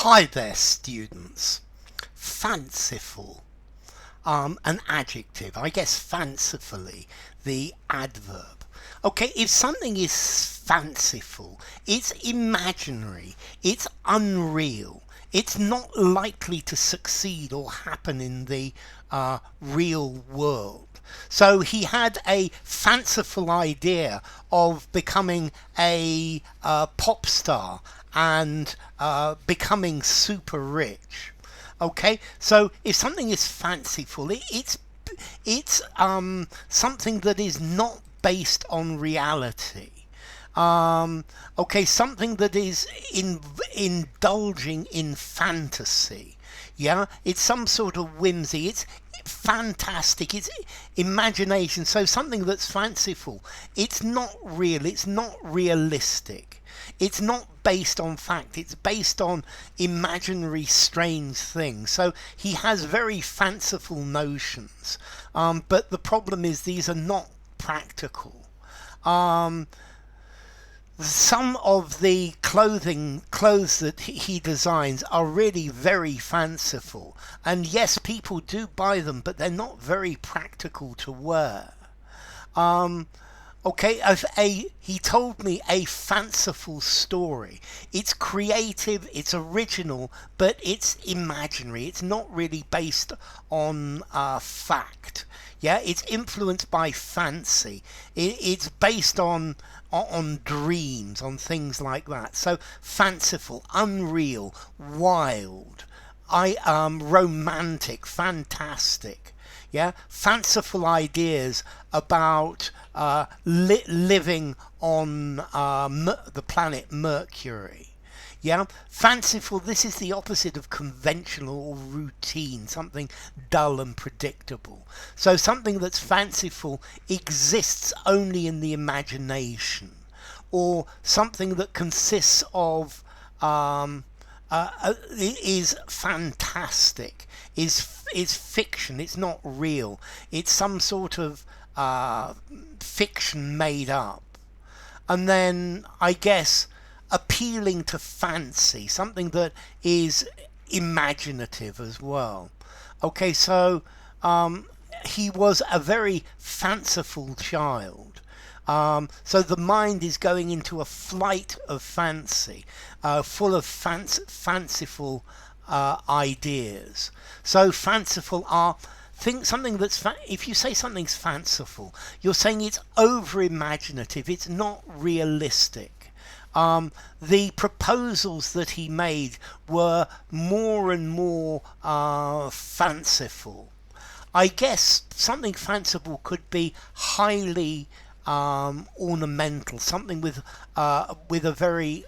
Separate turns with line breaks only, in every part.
Hi there, students. Fanciful. An adjective. I guess fancifully, the adverb. Okay, if something is fanciful, it's imaginary, it's unreal, it's not likely to succeed or happen in the real world. So he had a fanciful idea of becoming a pop star and becoming super rich. Okay, so if something is fanciful, it's something that is not based on reality. Okay, something that is indulging in fantasy. Yeah, it's some sort of whimsy. It's fantastic. It's imagination. So something that's fanciful. It's not real. It's not realistic. It's not based on fact. It's based on imaginary, strange things. So he has very fanciful notions. But the problem is these are not practical. Some of the clothes that he designs are really very fanciful, and yes, people do buy them, but they're not very practical to wear. Okay, he told me a fanciful story. It's creative, it's original, but it's imaginary. It's not really based on fact. Yeah, it's influenced by fancy. It's based on dreams, on things like that. So fanciful, unreal, wild, romantic, fantastic. Yeah, fanciful ideas about living on the planet Mercury. Yeah, fanciful, this is the opposite of conventional or routine, something dull and predictable. So something that's fanciful exists only in the imagination, or something that consists of is fantastic, is fiction, it's not real, it's some sort of fiction made up. And then I guess appealing to fancy, something that is imaginative as well. Okay, so he was a very fanciful child. So the mind is going into a flight of fancy, full of fanciful ideas. So fanciful are something that's if you say something's fanciful, you're saying it's over imaginative, it's not realistic. The proposals that he made were more and more fanciful. I guess something fanciful could be highly ornamental, something with a very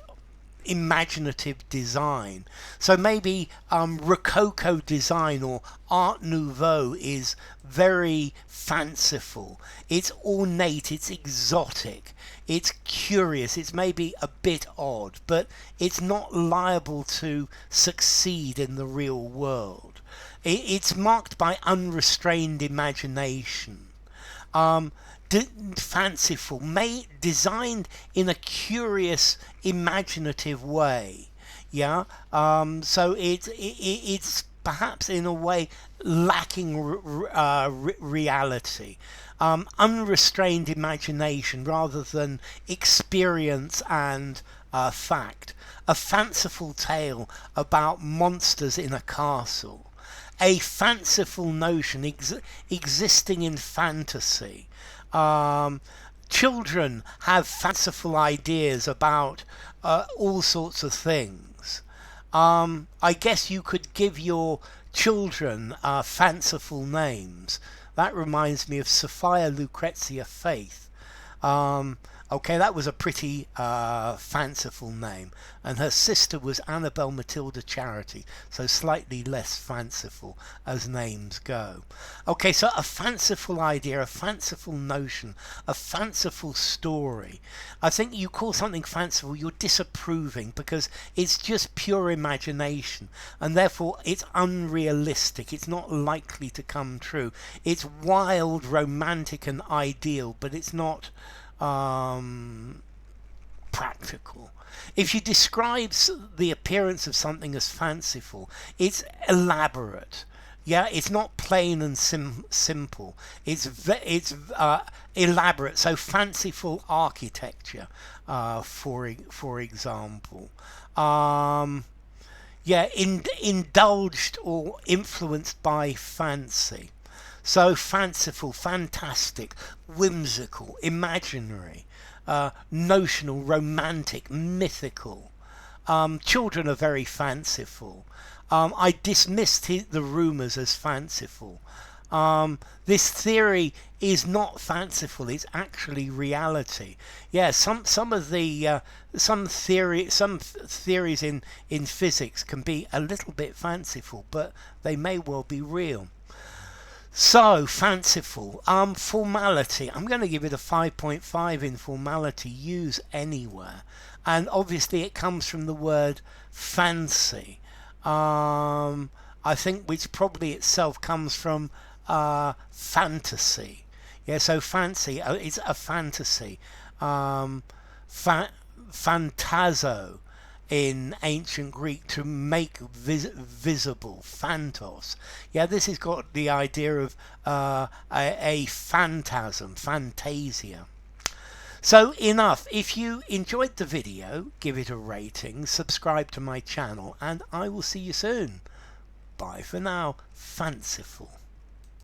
imaginative design. So maybe Rococo design or Art Nouveau is very fanciful. It's ornate, it's exotic, it's curious, it's maybe a bit odd, but it's not liable to succeed in the real world. It's marked by unrestrained imagination. Fanciful, designed in a curious, imaginative way. Yeah, so it's perhaps in a way lacking reality, unrestrained imagination rather than experience and fact. A fanciful tale about monsters in a castle. A fanciful notion existing in fantasy. Children have fanciful ideas about all sorts of things. I guess you could give your children fanciful names. That reminds me of Sophia Lucrezia Faith. Okay, that was a pretty fanciful name. And her sister was Annabelle Matilda Charity, so slightly less fanciful as names go. Okay, so a fanciful idea, a fanciful notion, a fanciful story. I think you call something fanciful, you're disapproving because it's just pure imagination, and therefore it's unrealistic, it's not likely to come true. It's wild, romantic and ideal, but it's not practical. If you describe the appearance of something as fanciful, it's elaborate. Yeah, it's not plain and simple. It's elaborate. So fanciful architecture, for example. Yeah, indulged or influenced by fancy. So fanciful, fantastic, whimsical, imaginary, notional, romantic, mythical. Children are very fanciful. I dismissed the rumours as fanciful. This theory is not fanciful; it's actually reality. Yeah, some theories in physics can be a little bit fanciful, but they may well be real. So fanciful. Formality. I'm going to give it a 5.5 in formality. Use anywhere, and obviously it comes from the word fancy. I think which probably itself comes from fantasy. Yeah, so fancy, it's a fantasy. Phantazo in ancient Greek, to make visible, phantos. Yeah, this has got the idea of a phantasm, fantasia. So enough. If you enjoyed the video, give it a rating, subscribe to my channel, and I will see you soon. Bye for now. Fanciful.